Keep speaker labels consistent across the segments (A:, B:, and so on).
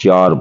A: 4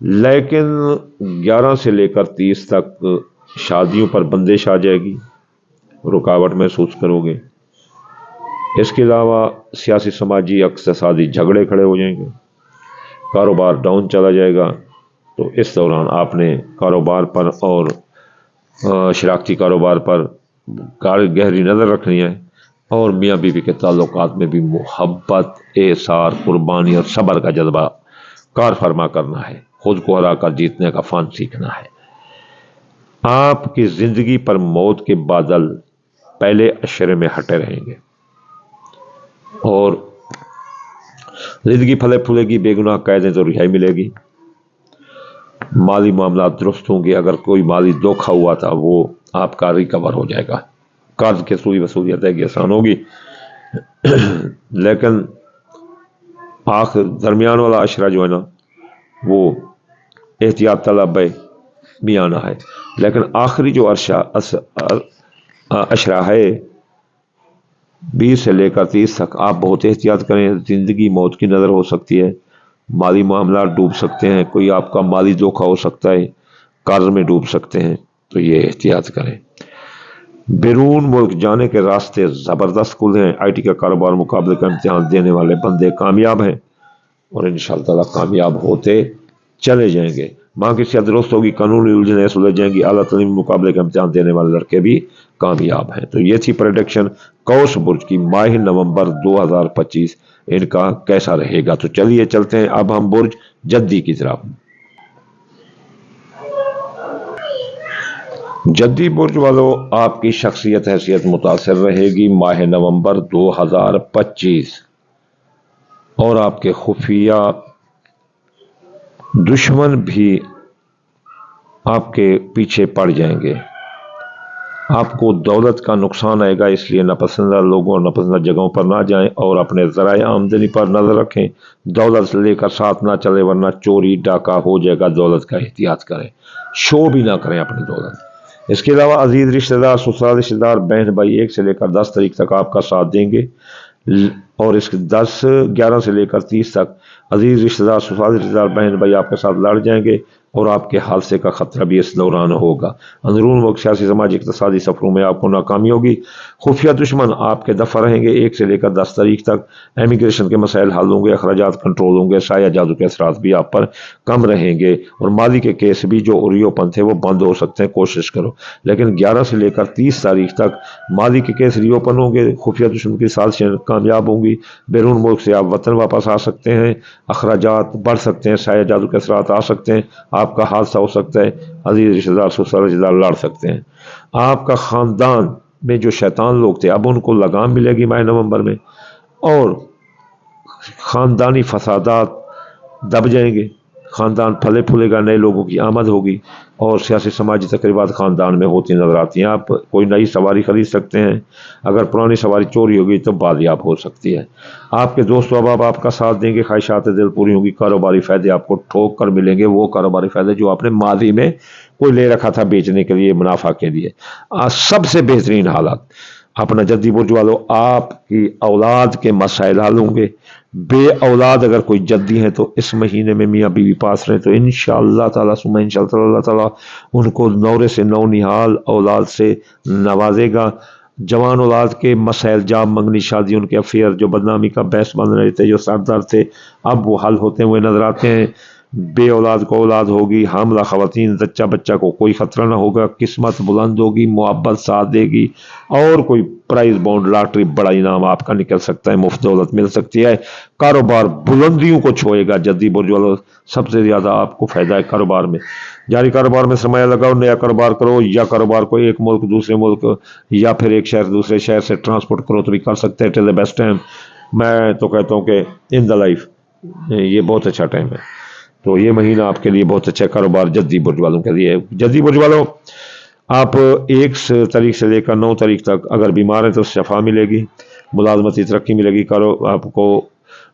A: لیکن 11 سے لے کر 30 تک شادیوں پر بندش آ جائے گی، رکاوٹ محسوس کرو گے۔ اس کے علاوہ سیاسی سماجی اقتصادی جھگڑے کھڑے ہو جائیں گے، کاروبار ڈاؤن چلا جائے گا۔ تو اس دوران آپ نے کاروبار پر اور شراکتی کاروبار پر گہری نظر رکھنی ہے، اور میاں بیوی کے تعلقات میں بھی محبت، ایثار، قربانی اور صبر کا جذبہ کار فرما کرنا ہے۔ خود کو ہرا کر جیتنے کا فن سیکھنا ہے۔ آپ کی زندگی پر موت کے بادل پہلے اشرے میں ہٹے رہیں گے، اور زندگی پھلے پھولے گی، بے گناہ قیدیں تو رہائی ملے گی، مالی معاملات درست ہوں گے۔ اگر کوئی مالی دھوکھا ہوا تھا وہ آپ کا ریکور ہو جائے گا، قرض کے سوئی وصولی ادائیگی آسان ہوگی۔ لیکن آخر درمیان والا اشرہ جو ہے نا وہ احتیاط طلب میانہ ہے، لیکن آخری جو اشرہ ہے 20 سے لے کر 30 تک آپ بہت احتیاط کریں۔ زندگی موت کی نظر ہو سکتی ہے، مالی معاملات ڈوب سکتے ہیں، کوئی آپ کا مالی دھوکھا ہو سکتا ہے، قرض میں ڈوب سکتے ہیں، تو یہ احتیاط کریں۔ بیرون ملک جانے کے راستے زبردست کھلے ہیں۔ آئی ٹی کا کاروبار، مقابلے کا امتحان دینے والے بندے کامیاب ہیں، اور انشاءاللہ تعالیٰ کامیاب ہوتے چلے جائیں گے۔ ماں کی صحت درست ہوگی، قانونی الجھنیں سلجھ جائیں گی، اعلیٰ تعلیم مقابلے کا امتحان دینے والے لڑکے بھی کامیاب ہیں۔ تو یہ تھی پریڈکشن قوس برج کی ماہ نومبر 2025، ان کا کیسا رہے گا۔ تو چلیے چلتے ہیں اب ہم برج جدی کی طرف۔ جدی برج والوں، آپ کی شخصیت حیثیت متاثر رہے گی ماہ نومبر 2025، اور آپ کے خفیہ دشمن بھی آپ کے پیچھے پڑ جائیں گے۔ آپ کو دولت کا نقصان آئے گا، اس لیے ناپسندیدہ لوگوں اور ناپسندیدہ جگہوں پر نہ جائیں، اور اپنے ذرائع آمدنی پر نظر رکھیں۔ دولت لے کر ساتھ نہ چلے، ورنہ چوری ڈاکہ ہو جائے گا۔ دولت کا احتیاط کریں، شو بھی نہ کریں اپنی دولت۔ اس کے علاوہ عزیز رشتہ دار، سسرال رشتہ دار، بہن بھائی 1 سے لے کر 10 تاریخ تک آپ کا ساتھ دیں گے، اور اس 11 سے لے کر 30 تک عزیز رشتہ دار، سسرال رشتہ دار، بہن بھائی آپ کے ساتھ لڑ جائیں گے، اور آپ کے حادثے کا خطرہ بھی اس دوران ہوگا۔ اندرون ملک سیاسی سماجی اقتصادی سفروں میں آپ کو ناکامی ہوگی۔ خفیہ دشمن آپ کے دفع رہیں گے 1 سے لے کر 10 تاریخ تک۔ امیگریشن کے مسائل حل ہوں گے، اخراجات کنٹرول ہوں گے، سایہ جادو کے اثرات بھی آپ پر کم رہیں گے، اور مالی کے کیس بھی جو اریو پن تھے وہ بند ہو سکتے ہیں، کوشش کرو۔ لیکن 11 سے لے کر 30 تاریخ تک مالی کے کیس ری اوپن ہوں گے، خفیہ دشمن کی سازشیں کامیاب ہوں گی، بیرون ملک سے آپ وطن واپس آ سکتے ہیں، اخراجات بڑھ سکتے ہیں، سایہ جادو کے اثرات آ سکتے ہیں، آپ کا حادثہ ہو سکتا ہے، عزیز رشتہ دار، سسرال رشتہ دار لڑ سکتے ہیں۔ آپ کا خاندان میں جو شیطان لوگ تھے اب ان کو لگام ملے گی ماہ نومبر میں، اور خاندانی فسادات دب جائیں گے، خاندان پھلے پھولے گا، نئے لوگوں کی آمد ہوگی، اور سیاسی سماجی تقریبات خاندان میں ہوتی نظر آتی ہیں۔ آپ کوئی نئی سواری خرید سکتے ہیں، اگر پرانی سواری چوری ہوگی تو بازیاب ہو سکتی ہے۔ آپ کے دوست و احباب آپ کا ساتھ دیں گے، خواہشات دل پوری ہوں گی، کاروباری فائدے آپ کو ٹھوک کر ملیں گے، وہ کاروباری فائدے جو آپ نے ماضی میں کوئی لے رکھا تھا بیچنے کے لیے، منافع کے لیے۔ سب سے بہترین حالات اپنا جدی برج والوں، آپ کی اولاد کے مسائل حل ہوں گے۔ بے اولاد اگر کوئی جدی ہیں تو اس مہینے میں میاں بیوی پاس رہیں تو انشاءاللہ تعالیٰ انشاءاللہ اللہ تعالیٰ ان کو نورے سے نو نہال اولاد سے نوازے گا۔ جوان اولاد کے مسائل، جاب، منگنی، شادی، ان کے افیئر جو بدنامی کا باعث بن رہے تھے، جو سردار تھے، اب وہ حل ہوتے ہوئے نظر آتے ہیں۔ بے اولاد کو اولاد ہوگی، حاملہ خواتین، زچہ بچہ کو کوئی خطرہ نہ ہوگا، قسمت بلند ہوگی، محبت ساتھ دے گی، اور کوئی پرائز بانڈ، لاٹری، بڑا انعام آپ کا نکل سکتا ہے، مفت دولت مل سکتی ہے۔ کاروبار بلندیوں کو چھوئے گا۔ جدی برج والوں، سب سے زیادہ آپ کو فائدہ ہے کاروبار میں۔ جاری کاروبار میں سرمایہ لگاؤ، نیا کاروبار کرو، یا کاروبار کو ایک ملک دوسرے ملک، یا پھر ایک شہر دوسرے شہر سے ٹرانسپورٹ کرو تو بھی کر سکتے ہیں۔ ٹل دا بیسٹ ٹائم، میں تو کہتا ہوں کہ ان دا لائف یہ بہت اچھا ٹائم ہے۔ تو یہ مہینہ آپ کے لیے بہت اچھا کاروبار جدی برج والوں کے لیے۔ جدی برج والوں، آپ 1 تاریخ سے لے کر 9 تاریخ تک اگر بیمار ہیں تو شفا ملے گی، ملازمتی ترقی ملے گی، آپ کو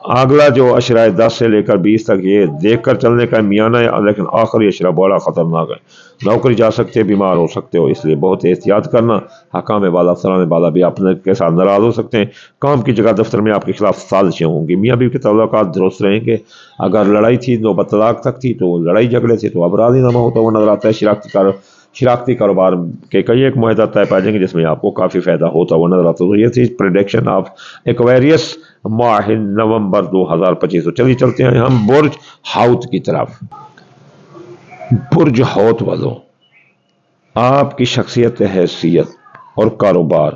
A: اگلا جو اشرہ 10 سے لے کر 20 تک یہ دیکھ کر چلنے کا میانہ ہے، لیکن آخری اشرہ بڑا خطرناک ہے۔ نوکری جا سکتے، بیمار ہو سکتے ہو، اس لیے بہت احتیاط کرنا۔ حکام بالا افسران بالا بھی اپنے کے ساتھ ناراض ہو سکتے ہیں۔ کام کی جگہ دفتر میں آپ کے خلاف سازشیں ہوں گی۔ میاں بیوی کے تعلقات درست رہیں گے۔ اگر لڑائی تھی، نوبت طلاق تک تھی، تو لڑائی جھگڑے تھے تو اب راضی نامہ ہوتا ہوا نظر آتا ہے۔ شراکتی کاروبار کے کئی ایک معاہدہ طے پائے جائیں گے جس میں آپ کو کافی فائدہ ہوتا ہوا نظر آتا ہے۔ تو یہ تھی پریڈکشن آف ایکویریس ماہ نومبر 2025۔ تو چلیے چلتے ہیں ہم برج حوت کی طرف۔ برج حوت والوں، آپ کی شخصیت، حیثیت اور کاروبار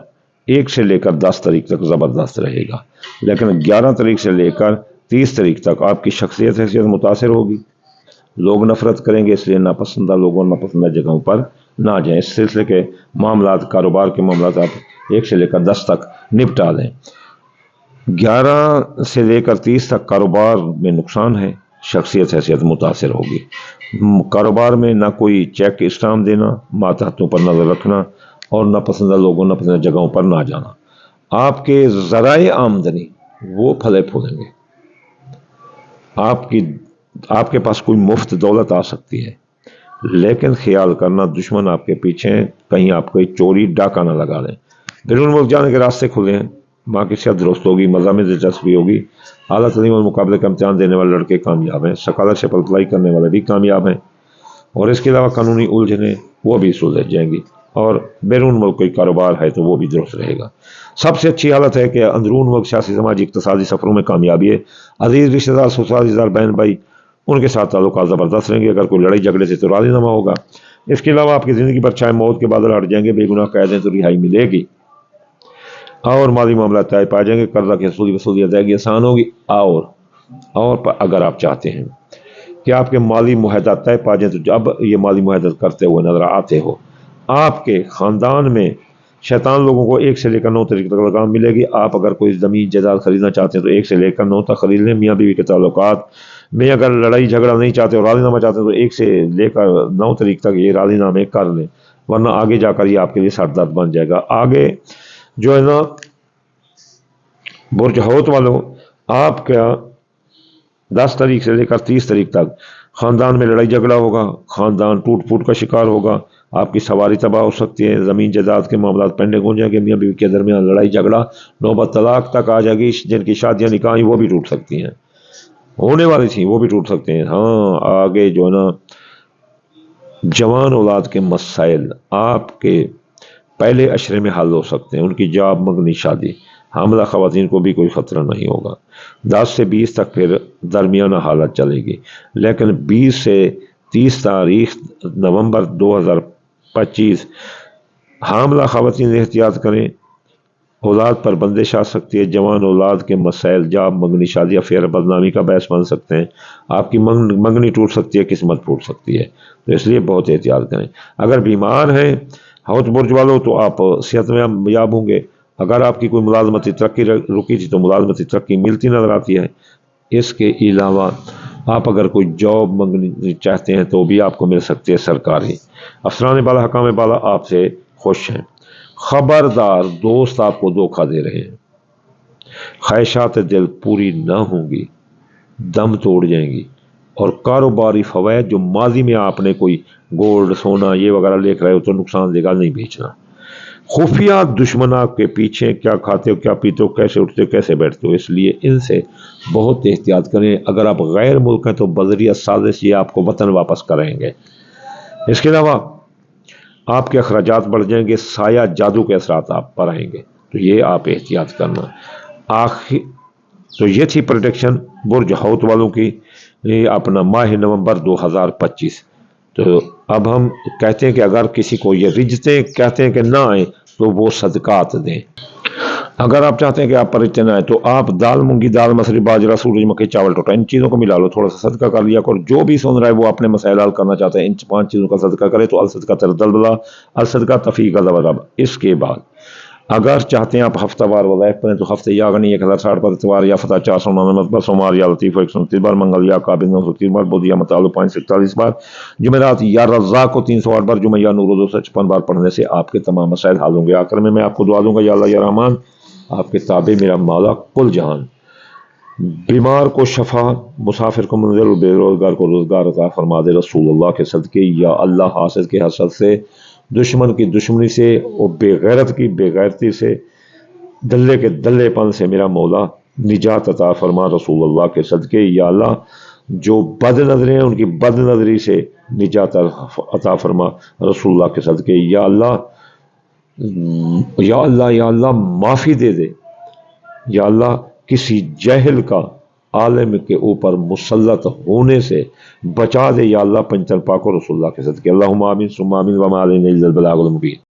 A: 1 سے لے کر 10 تاریخ تک زبردست رہے گا، لیکن 11 تاریخ سے لے کر 30 تاریخ تک آپ کی شخصیت، حیثیت متاثر ہوگی۔ لوگ نفرت کریں گے، اس لیے ناپسندہ لوگوں، ناپسندہ جگہوں پر نہ جائیں۔ اس سلسلے کے معاملات، کاروبار کے معاملات آپ 1 سے لے کر 10 تک نپٹا لیں۔ 11 سے لے کر 30 تک کاروبار میں نقصان ہے، شخصیت، حیثیت متاثر ہوگی۔ کاروبار میں نہ کوئی چیک اسٹامپ دینا، ماتحتوں پر نظر رکھنا اور ناپسندہ لوگوں، ناپسندہ جگہوں پر نہ جانا۔ آپ کے ذرائع آمدنی وہ پھلے پھولیں گے۔ آپ کے پاس کوئی مفت دولت آ سکتی ہے، لیکن خیال کرنا دشمن آپ کے پیچھے ہیں، کہیں آپ کوئی چوری ڈاکہ نہ لگا لیں۔ بیرون ملک جانے کے راستے کھلے ہیں، ماں کی صحت درست ہوگی، مزہ میں دلچسپی ہوگی۔ اعلیٰ تعلیم اور مقابلے کا امتحان دینے والے لڑکے کامیاب ہیں، اسکالرشپ اپلائی کرنے والے بھی کامیاب ہیں، اور اس کے علاوہ قانونی الجھنیں وہ بھی سلجھ جائیں گی، اور بیرون ملک کوئی کاروبار ہے تو وہ بھی درست رہے گا۔ سب سے اچھی حالت ہے کہ اندرون ملک سیاسی، سماجی، اقتصادی سفروں میں کامیابی ہے۔ عزیز رشتہ دار، سسرال رشتہ دار، بہن بھائی، ان کے ساتھ تعلقات زبردست رہیں گے۔ اگر کوئی لڑائی جھگڑے سے تو راضی نامہ ہوگا۔ اس کے علاوہ آپ کی زندگی پر چاہے موت کے بادل ہٹ جائیں گے، بے گناہ قید ہیں تو رہائی ملے گی، اور مالی معاملات طے پائے جائیں گے، قرضہ کی وصولی ادائیگی آسان ہوگی۔ اور اگر آپ چاہتے ہیں کہ آپ کے مالی معاہدات طے پا جائیں، تو جب یہ مالی معاہدات کرتے ہوئے نظر آتے ہو، آپ کے خاندان میں شیطان لوگوں کو 1 سے لے کر 9 تاریخ تک لگام ملے گی۔ آپ اگر کوئی زمین جائیداد خریدنا چاہتے ہیں تو 1 سے لے کر 9 تک خرید لیں۔ میاں بیوی کے تعلقات میں اگر لڑائی جھگڑا نہیں چاہتے اور راضی نامہ چاہتے ہیں تو 1 سے لے کر 9 تاریخ تک یہ راضی نامے کر لیں، ورنہ آگے جا کر یہ آپ کے لیے سر درد بن جائے گا۔ آگے جو ہے نا برج حوت والوں، آپ کا 10 تاریخ سے لے کر 30 تاریخ تک خاندان میں لڑائی جھگڑا ہوگا، خاندان ٹوٹ پھوٹ کا شکار ہوگا، آپ کی سواری تباہ ہو سکتی ہے، زمین جائیداد کے معاملات پینڈنگ ہو جائیں گے، میاں بیوی کے درمیان لڑائی جھگڑا، نوبت طلاق تک آ جائے گی۔ جن کی شادیاں نکاح وہ بھی ٹوٹ سکتی ہیں، ہونے والی تھیں وہ بھی ٹوٹ سکتے ہیں۔ ہاں، آگے جو ہے نا جوان اولاد کے مسائل آپ کے پہلے اشرے میں حل ہو سکتے ہیں، ان کی جاب، منگنی، شادی، حاملہ خواتین کو بھی کوئی خطرہ نہیں ہوگا۔ 10 سے 20 تک پھر درمیانہ حالت چلے گی، لیکن 20 سے 30 تاریخ نومبر 2025 حاملہ خواتین احتیاط کریں، اولاد پر بندش آ سکتی ہے، جوان اولاد کے مسائل، جاب، منگنی، شادی، افیئر بدنامی کا باعث بن سکتے ہیں، آپ کی منگنی ٹوٹ سکتی ہے، قسمت پھوٹ سکتی ہے، تو اس لیے بہت احتیاط کریں۔ اگر بیمار ہیں حوت برج والوں تو آپ صحت میں یاب ہوں گے۔ اگر آپ کی کوئی ملازمتی ترقی رکی تھی تو ملازمتی ترقی ملتی نظر آتی ہے۔ اس کے علاوہ آپ اگر کوئی جاب منگنی چاہتے ہیں تو بھی آپ کو مل سکتی ہے سرکاری۔ افسران بالا، حکام بالا آپ سے خوش ہیں۔ خبردار، دوست آپ کو دھوکہ دے رہے ہیں، خواہشات دل پوری نہ ہوں گی، دم توڑ جائیں گی، اور کاروباری فوائد جو ماضی میں آپ نے کوئی گولڈ، سونا یہ وغیرہ لے کر آئے ہو تو نقصان دے گا، نہیں بیچنا۔ خفیہ دشمن آپ کے پیچھے، کیا کھاتے ہو، کیا پیتے ہو، کیسے اٹھتے ہو، کیسے بیٹھتے ہو، اس لیے ان سے بہت احتیاط کریں۔ اگر آپ غیر ملک ہیں تو بذریعہ سازش یہ آپ کو وطن واپس کریں گے۔ اس کے علاوہ آپ کے اخراجات بڑھ جائیں گے، سایہ جادو کے اثرات آپ پر آئیں گے، تو یہ آپ احتیاط کرنا۔ تو یہ تھی پروڈکشن برج حوت والوں کی اپنا ماہ نومبر 2025۔ تو اب ہم کہتے ہیں کہ اگر کسی کو یہ رجتے کہتے ہیں کہ نہ آئیں تو وہ صدقات دیں۔ اگر آپ چاہتے ہیں کہ آپ پر رجتے نہ آئیں تو آپ دال، مونگی دال، مسری، باجرہ، سورج مکھی، چاول، ٹوٹا، ان چیزوں کو ملا لو، تھوڑا سا صدقہ کر لیا کرو۔ جو بھی سن رہا ہے وہ اپنے مسائل حل کرنا چاہتے ہیں، ان 5 چیزوں کا صدقہ کرے تو الصدقہ تردل بلا، الصدقہ تفیق غضب۔ اس کے بعد اگر چاہتے ہیں آپ ہفتہ وار وظائف پڑھیں تو ہفتے یاغنی 1060 پر، اتوار یا فتح 499 پر، سوموار یا لطیف 129 بار، منگل یا قابل 930 بار، بدھ یا مطالع 541 بار، جمعرات یا رزاق کو 308 بار، جمعہ یا نور 256 بار پڑھنے سے آپ کے تمام مسائل حل ہوں گے۔ آخر میں آپ کو دعا دوں گا، یا اللہ یا رحمان، آپ کے تابع میرا مولا کل جہان، بیمار کو شفا، مسافر کو منزل اور بے روزگار کو روزگار عطا فرما دے رسول اللہ کے صدقے یا اللہ، حاسد کے حسد سے، دشمن کی دشمنی سے اور بے غیرت کی بے غیرتی سے، دلے کے دلے پن سے میرا مولا نجات عطا فرما رسول اللہ کے صدقے یا اللہ، جو بد نظریں ہیں ان کی بد نظری سے نجات عطا فرما رسول اللہ کے صدقے یا اللہ، یا اللہ، یا اللہ معافی دے دے یا اللہ، کسی جاہل کا عالم کے اوپر مسلط ہونے سے بچا دے یا اللہ، پنچر پاک و رسول اللہ کے صدقے، اللہم آمین ثم آمین وما علینا الا البلاغ المبین۔